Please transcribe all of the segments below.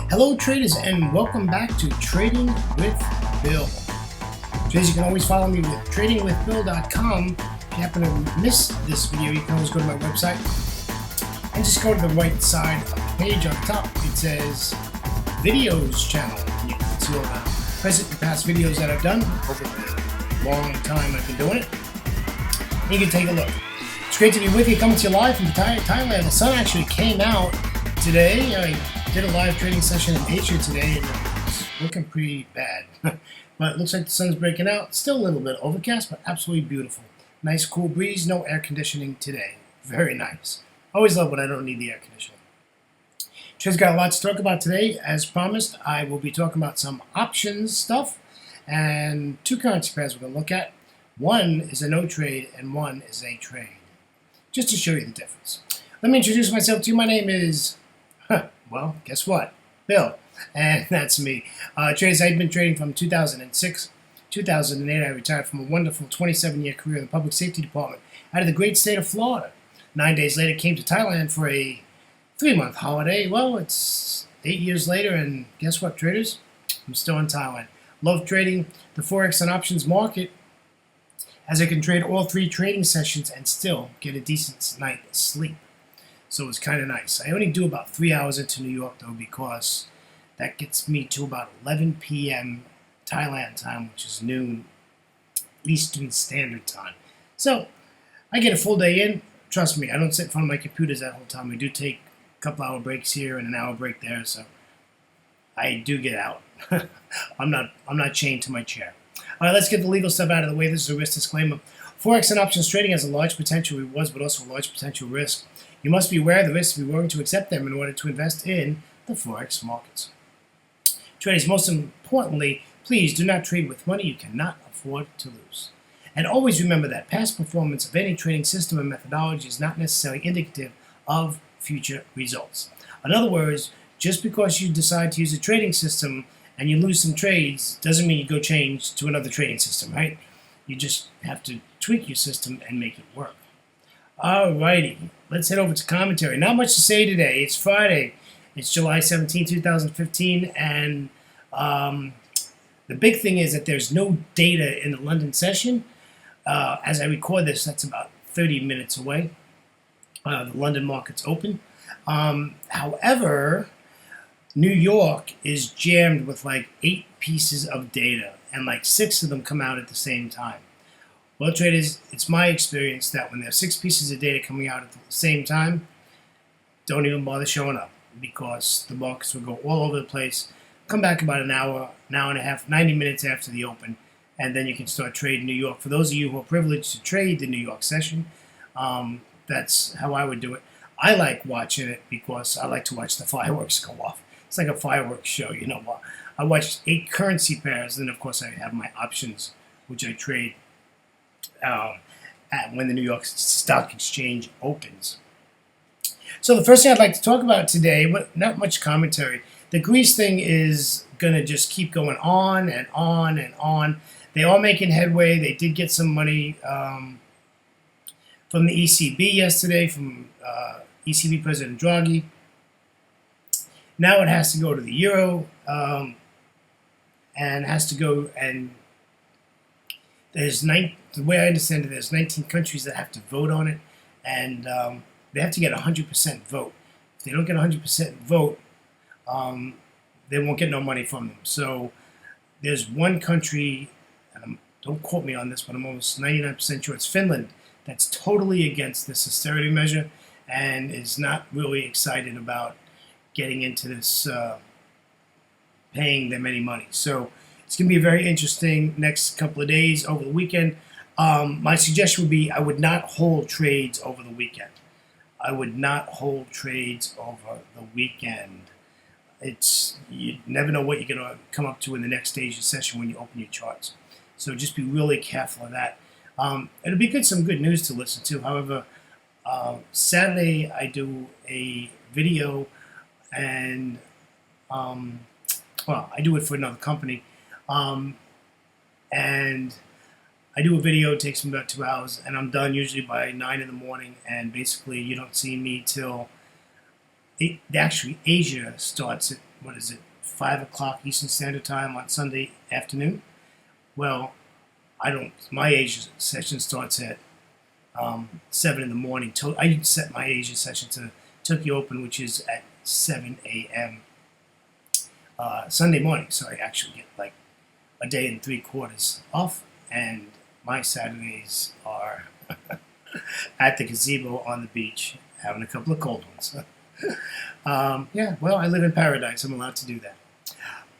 Hello traders and welcome back to Trading with Bill. Traders, you can always follow me with tradingwithbill.com. If you happen to miss this video, you can always go to my website and just go to the right side of the page on top. It says videos channel. You can see all the present and past videos that I've done over the long time I've been doing it. And you can take a look. It's great to be with you, coming to you live from Thailand. The sun actually came out today. I did a live trading session in Asia today, and it's looking pretty bad. But it looks like the sun's breaking out. Still a little bit overcast, but absolutely beautiful. Nice cool breeze, no air conditioning today. Very nice. Always love when I don't need the air conditioning. Traders, got a lot to talk about today. As promised, I will be talking about some options stuff and two currency pairs we're going to look at. One is a no trade and one is a trade. Just to show you the difference. Let me introduce myself to you. My name is, well, guess what? Bill. And that's me. Traders, I've been trading from 2006. 2008, I retired from a wonderful 27-year career in the public safety department out of the great state of Florida. 9 days later, came to Thailand for a 3-month holiday. Well, it's 8 years later, and guess what, traders? I'm still in Thailand. Love trading the Forex and options market, as I can trade all 3 trading sessions and still get a decent night's sleep. So it's kind of nice. I only do about 3 hours into New York, though, because that gets me to about 11 p.m. Thailand time, which is noon Eastern Standard Time. So I get a full day in. Trust me, I don't sit in front of my computers that whole time. I do take a couple hour breaks here and an hour break there, so I do get out. I'm not chained to my chair. All right, let's get the legal stuff out of the way. This is a risk disclaimer. Forex and options trading has a large potential rewards, but also a large potential risk. You must be aware of the risks and be willing to accept them in order to invest in the Forex markets. Traders, most importantly, please do not trade with money you cannot afford to lose. And always remember that past performance of any trading system and methodology is not necessarily indicative of future results. In other words, just because you decide to use a trading system and you lose some trades doesn't mean you go change to another trading system, right? You just have to tweak your system and make it work. Alrighty, let's head over to commentary. Not much to say today. It's Friday. It's July 17, 2015, and the big thing is that there's no data in the London session. As I record this, that's about 30 minutes away. The London market's open. However, New York is jammed with like 8 pieces of data, and like 6 of them come out at the same time. Well, traders, it's my experience that when there's 6 pieces of data coming out at the same time, don't even bother showing up, because the markets will go all over the place, come back about an hour and a half, 90 minutes after the open, and then you can start trading New York. For those of you who are privileged to trade the New York session, that's how I would do it. I like watching it because I like to watch the fireworks go off. It's like a fireworks show, you know. I watch 8 currency pairs, and of course I have my options, which I trade when the New York Stock Exchange opens. So the first thing I'd like to talk about today, but not much commentary, the Greece thing is going to just keep going on and on and on. They are making headway. They did get some money from the ECB yesterday, from ECB President Draghi. Now it has to go to the euro, and has to go, and there's the way I understand it, there's 19 countries that have to vote on it, and they have to get 100% vote. If they don't get 100% vote, they won't get no money from them. So there's one country, and don't quote me on this, but I'm almost 99% sure it's Finland, that's totally against this austerity measure and is not really excited about getting into this, paying them any money. So it's going to be a very interesting next couple of days over the weekend. My suggestion would be I would not hold trades over the weekend. I would not hold trades over the weekend. You never know what you're going to come up to in the next stage of session when you open your charts. So just be really careful of that. It'll be some good news to listen to. However, Saturday I do a video, and well, I do it for another company, and I do a video. It takes me about 2 hours, and I'm done usually by 9 in the morning. And basically, you don't see me till actually Asia starts at, what is it, 5 o'clock Eastern Standard Time on Sunday afternoon. Well, I don't. My Asia session starts at 7 in the morning. I set my Asia session to Tokyo Open, which is at 7 a.m. Sunday morning. So I actually get like a day and 3/4 off, and my Saturdays are at the gazebo on the beach, having a couple of cold ones. Yeah, well, I live in paradise. I'm allowed to do that.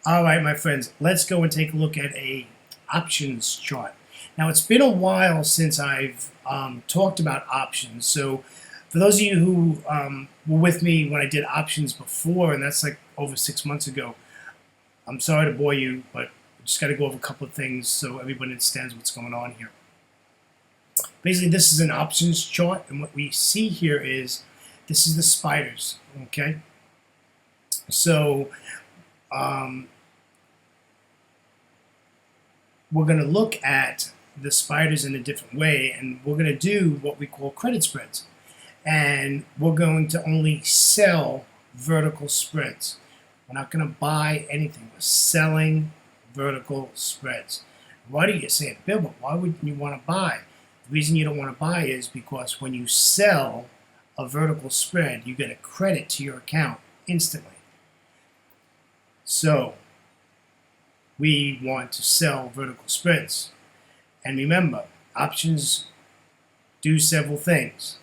All right, my friends, let's go and take a look at a options chart. Now, it's been a while since I've talked about options. So for those of you who were with me when I did options before, and that's like over 6 months ago, I'm sorry to bore you, but I just got to go over a couple of things so everybody understands what's going on here. Basically, this is an options chart, and what we see here is this is the spiders, okay? So we're going to look at the spiders in a different way, and we're going to do what we call credit spreads. And we're going to only sell vertical spreads. We're not going to buy anything. We're selling vertical spreads. Why do you say it, Bill? But why wouldn't you want to buy? The reason you don't want to buy is because when you sell a vertical spread, you get a credit to your account instantly. So we want to sell vertical spreads. And remember, options do several things.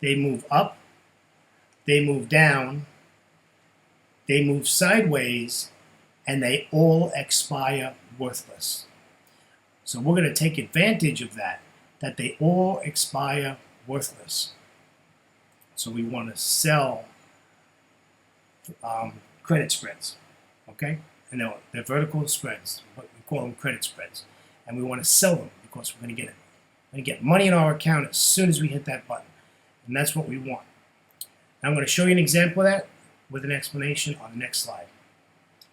They move up, they move down, they move sideways, and they all expire worthless. So we're going to take advantage of that they all expire worthless. So we want to sell credit spreads, okay? And they're vertical spreads, but we call them credit spreads. And we want to sell them because we're going to get money in our account as soon as we hit that button. And that's what we want. Now I'm going to show you an example of that with an explanation on the next slide.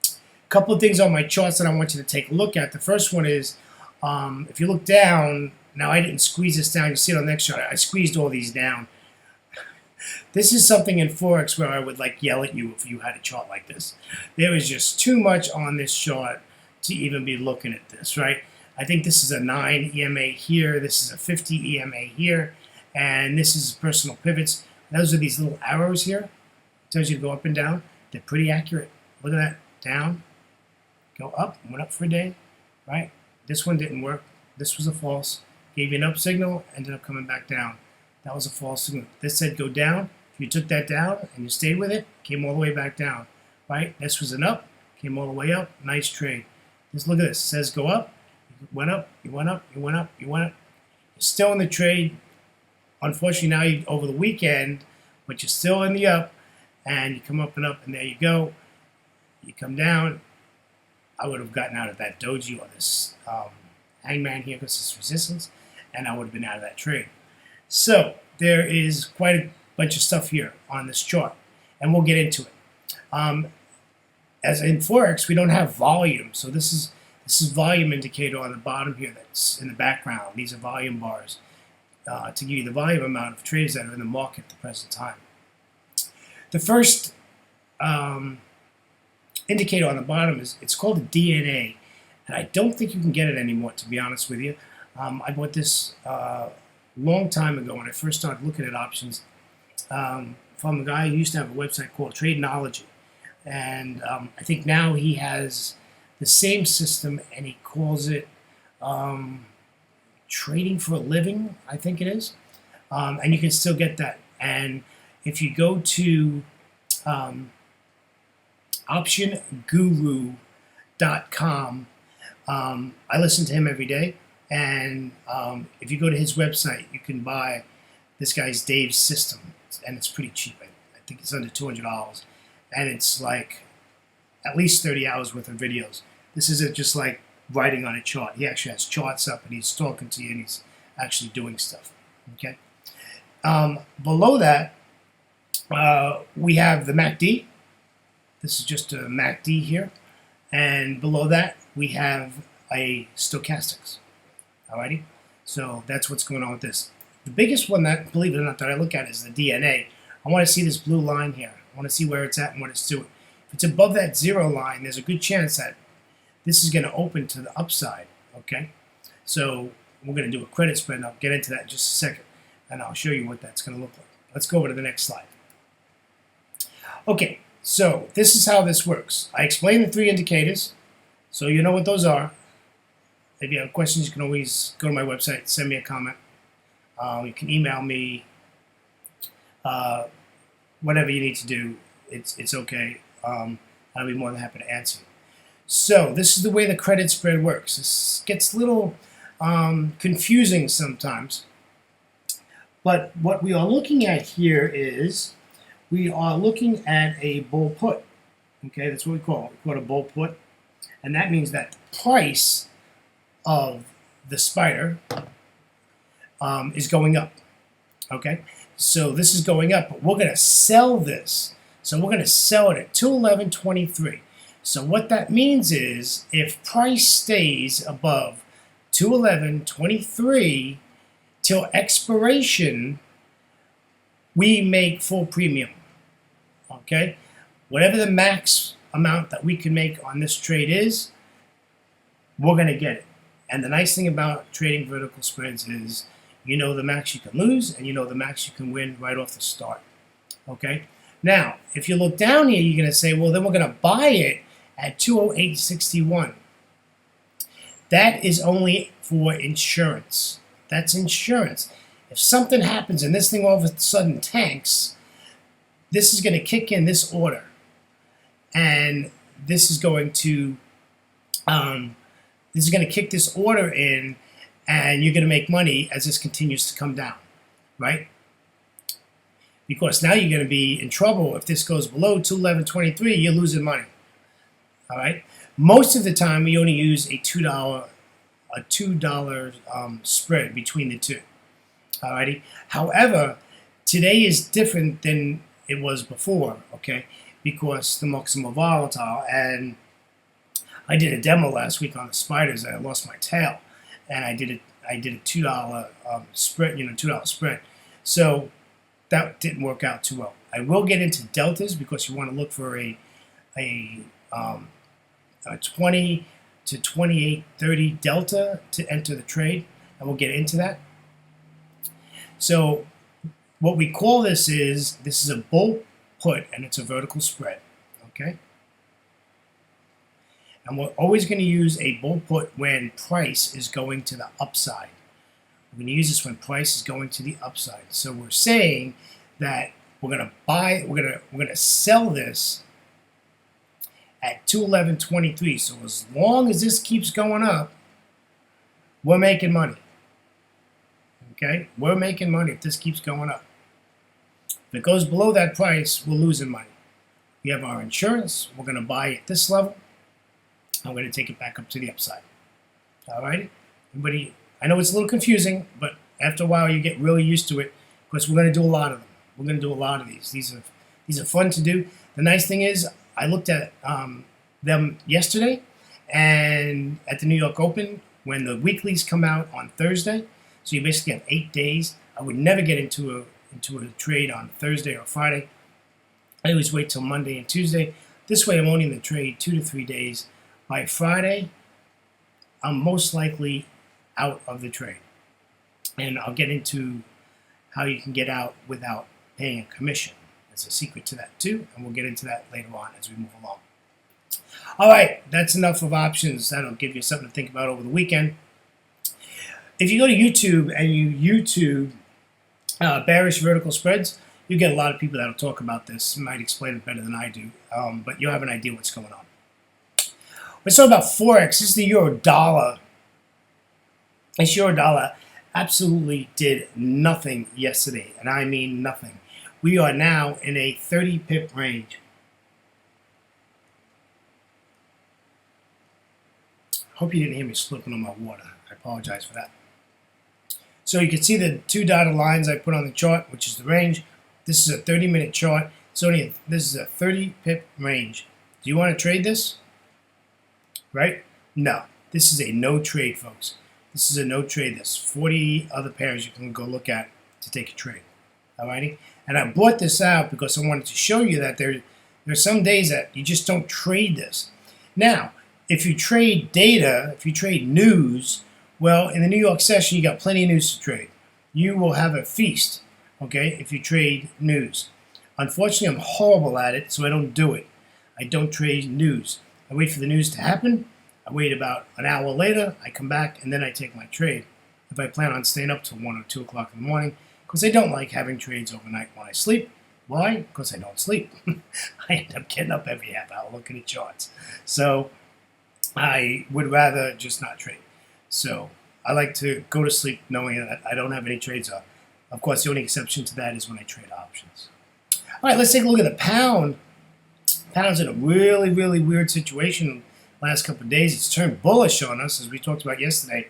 A couple of things on my charts that I want you to take a look at. The first one is, if you look down, now I didn't squeeze this down. You see it on the next chart. I squeezed all these down. This is something in Forex where I would like yell at you if you had a chart like this. There is just too much on this chart to even be looking at this, right? I think this is a 9 EMA here. This is a 50 EMA here. And this is personal pivots. Those are these little arrows here. It tells you to go up and down. They're pretty accurate. Look at that. Down. Go up. Went up for a day, right? This one didn't work. This was a false. Gave you an up signal. Ended up coming back down. That was a false signal. This said go down. If you took that down and you stayed with it, came all the way back down, right? This was an up. Came all the way up. Nice trade. Just look at this. It says go up. You went up. You went up. You went up. You went up. You're still in the trade. Unfortunately, now you're over the weekend, but you're still in the up, and you come up, and there you go. You come down. I would have gotten out of that doji or this hangman here because it's resistance, and I would have been out of that trade. So there is quite a bunch of stuff here on this chart, and we'll get into it. As in Forex, we don't have volume, so this is volume indicator on the bottom here that's in the background. These are volume bars. To give you the volume amount of trades that are in the market at the present time. The first indicator on the bottom it's called a DNA, and I don't think you can get it anymore, to be honest with you. I bought this a long time ago when I first started looking at options from a guy who used to have a website called Tradenology, and I think now he has the same system, and he calls it Trading for a Living, I think it is. And you can still get that. And if you go to optionguru.com, I listen to him every day. And if you go to his website, you can buy this guy's Dave's system. And it's pretty cheap. I think it's under $200. And it's like at least 30 hours worth of videos. This isn't just like writing on a chart. He actually has charts up, and he's talking to you, and he's actually doing stuff. Okay. Below that, we have the MACD. This is just a MACD here, and below that we have a stochastics. Alrighty. So that's what's going on with this. The biggest one that, believe it or not, that I look at is the DNA. I want to see this blue line here. I want to see where it's at and what it's doing. If it's above that 0 line, there's a good chance that this is going to open to the upside, okay? So we're going to do a credit spread, and I'll get into that in just a second, and I'll show you what that's going to look like. Let's go over to the next slide. Okay, so this is how this works. I explained the 3 indicators, so you know what those are. If you have questions, you can always go to my website, send me a comment. You can email me, whatever you need to do, it's okay. I'll be more than happy to answer you. So this is the way the credit spread works. This gets a little confusing sometimes, but what we are looking at here is we are looking at a bull put. Okay, that's what we call it. We call it a bull put, and that means that the price of the spider is going up. Okay, so this is going up, but we're going to sell this. So we're going to sell it at 211.23. So what that means is if price stays above 211.23 till expiration, we make full premium. Okay, whatever the max amount that we can make on this trade is, we're going to get it. And the nice thing about trading vertical spreads is you know the max you can lose and you know the max you can win right off the start. Okay, now if you look down here, you're going to say, well, then we're going to buy it at 208.61. That is only for insurance. That's insurance. If something happens and this thing all of a sudden tanks, this is going to kick in this order, and this is going to kick this order in, and you're going to make money as this continues to come down, right? Because now you're going to be in trouble if this goes below 211.23. You're losing money. All right. Most of the time, we only use a $2 spread between the two. All righty. However, today is different than it was before. Okay, because the markets are more volatile, and I did a demo last week on the spiders, and I lost my tail, and I did a $2 spread, $2 spread. So that didn't work out too well. I will get into deltas because you want to look for a 20 to 28.30 delta to enter the trade, and we'll get into that. So what we call this is a bull put, and it's a vertical spread. Okay, and we're always going to use a bull put when price is going to the upside. We're going to use this when price is going to the upside. So we're saying that we're going to buy, we're going to sell this at 211.23. So as long as this keeps going up, we're making money. Okay, we're making money if this keeps going up. If it goes below that price, we're losing money. We have our insurance. We're going to buy at this level. I'm going to take it back up to the upside. All right, everybody. I know it's a little confusing, but after a while you get really used to it because we're going to do a lot of them. We're going to do a lot of these. These are fun to do. The nice thing is I looked at them yesterday and at the New York Open when the weeklies come out on Thursday. So you basically have 8 days. I would never get into a trade on Thursday or Friday. I always wait till Monday and Tuesday. This way I'm only in the trade 2 to 3 days. By Friday, I'm most likely out of the trade. And I'll get into how you can get out without paying a commission. There's a secret to that too, and we'll get into that later on as we move along. All right, that's enough of options. That'll give you something to think about over the weekend. If you go to YouTube and you YouTube bearish vertical spreads, you get a lot of people that'll talk about this. Might explain it better than I do, but you'll have an idea what's going on. Let's talk about Forex. This is the euro dollar. This euro dollar absolutely did nothing yesterday, and I mean nothing. We are now in a 30 pip range. Hope you didn't hear me slurping on my water. I apologize for that. So you can see the 2 dotted lines I put on the chart, which is the range. This is a 30-minute chart. This is a 30 pip range. Do you want to trade this? Right? No. This is a no trade, folks. This is a no trade. There's 40 other pairs you can go look at to take a trade. Alrighty? And I brought this out because I wanted to show you that there's some days that you just don't trade this. Now, if you trade data, if you trade news, well, in the New York session, you got plenty of news to trade. You will have a feast, okay, if you trade news. Unfortunately, I'm horrible at it, so I don't do it. I don't trade news. I wait for the news to happen. I wait about an hour later. I come back, and then I take my trade. If I plan on staying up till 1 or 2 o'clock in the morning, because I don't like having trades overnight when I sleep. Why? Because I don't sleep. I end up getting up every half hour looking at charts. So I would rather just not trade. So I like to go to sleep knowing that I don't have any trades up. Of course, the only exception to that is when I trade options. All right, let's take a look at the pound. Pound's in a really, really weird situation the last couple of days. It's turned bullish on us, as we talked about yesterday.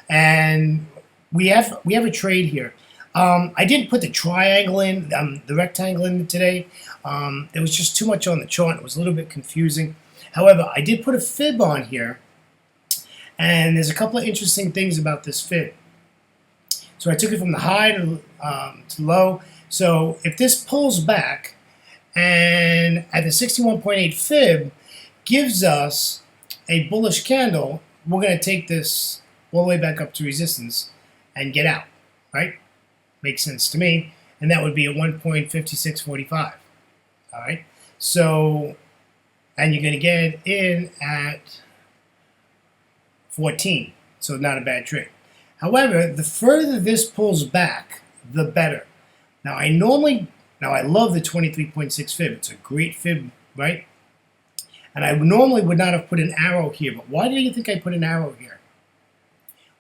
And we have a trade here. I didn't put the triangle in, the rectangle in today. There was just too much on the chart. It was a little bit confusing. However, I did put a fib on here. And there's a couple of interesting things about this fib. So I took it from the high to low. So if this pulls back and at the 61.8 fib gives us a bullish candle, we're going to take this all the way back up to resistance and get out, right? Makes sense to me. And that would be at 1.5645. All right. So, and you're going to get it in at 14. So not a bad trade. However, the further this pulls back, the better. Now I love the 23.6 fib. It's a great fib, right? And I normally would not have put an arrow here, but why do you think I put an arrow here?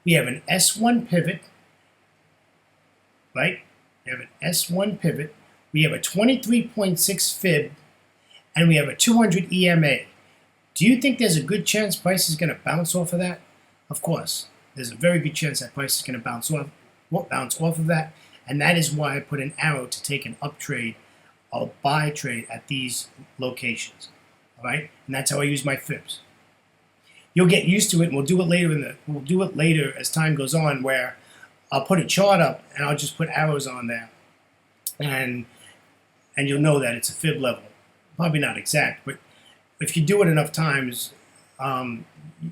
We have an S1 pivot, right? We have an S1 pivot. We have a 23.6 fib, and we have a 200 EMA. Do you think there's a good chance price is going to bounce off of that? Of course. There's a very good chance that price is going to bounce off of that, and that is why I put an arrow to take an up trade or buy trade at these locations. All right, and that's how I use my fibs. You'll get used to it, and we'll do it later as time goes on, where I'll put a chart up and I'll just put arrows on there, and you'll know that it's a fib level. Probably not exact, but if you do it enough times,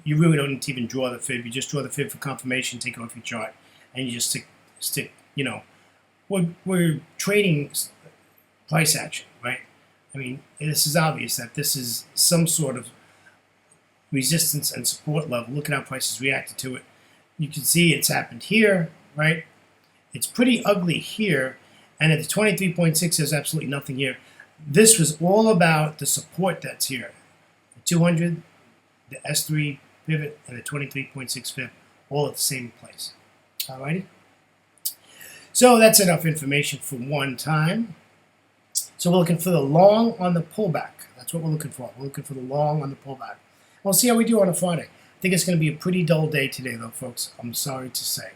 you really don't need to even draw the fib. You just draw the fib for confirmation, take it off your chart, and you just stick. You know, we're trading price action, right? I mean, this is obvious that this is some sort of resistance and support level. Look at how prices reacted to it. You can see it's happened here, right? It's pretty ugly here, and at the 23.6, there's absolutely nothing here. This was all about the support that's here. The 200, the S3 pivot, and the 23.6 fib, all at the same place. Alrighty? So that's enough information for one time. So we're looking for the long on the pullback. That's what we're looking for. We're looking for the long on the pullback. We'll see how we do on a Friday. I think it's going to be a pretty dull day today, though, folks. I'm sorry to say.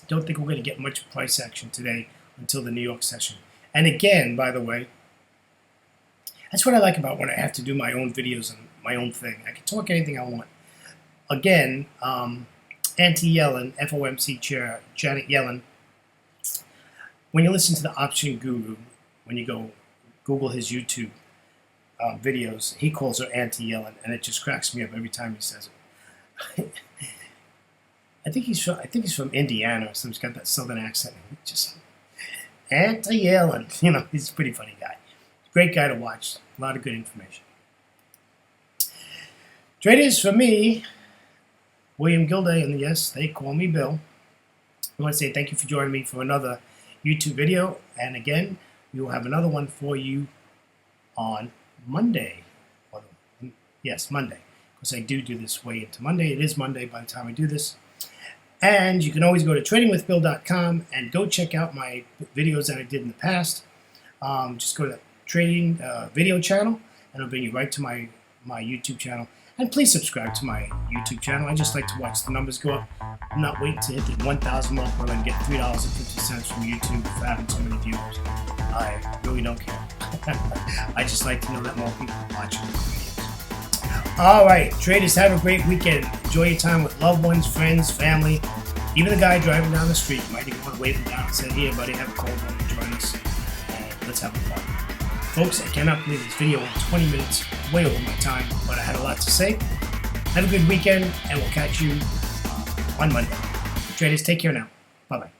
Don't think we're going to get much price action today until the New York session. And again, by the way, that's what I like about when I have to do my own videos and my own thing. I can talk anything I want. Again, Auntie Yellen, FOMC chair, Janet Yellen, when you listen to the Option Guru, when you go Google his YouTube videos, he calls her Auntie Yellen, and it just cracks me up every time he says it. I think he's from Indiana, so he's got that southern accent. Just Auntie Yellen, you know, he's a pretty funny guy. Great guy to watch. A lot of good information. Traders, for me, William Gilday, and yes, they call me Bill. I want to say thank you for joining me for another YouTube video, and again, we will have another one for you on Monday. Yes, Monday, because I do this way into Monday. It is Monday by the time I do this. And you can always go to tradingwithbill.com and go check out my videos that I did in the past. Just go to the trading video channel, and it'll bring you right to my YouTube channel. And please subscribe to my YouTube channel. I just like to watch the numbers go up. I'm not waiting to hit the 1,000 mark where I can get $3.50 from YouTube for having so many viewers. I really don't care. I just like to know that more people are watching the videos. All right, traders, have a great weekend. Enjoy your time with loved ones, friends, family. Even the guy driving down the street, you might even want to wave him down and say, "Here, buddy, have a cold one and join us." let's have fun. Folks, I cannot believe this video went 20 minutes, way over my time, but I had a lot to say. Have a good weekend, and we'll catch you on Monday. Traders, take care now. Bye-bye.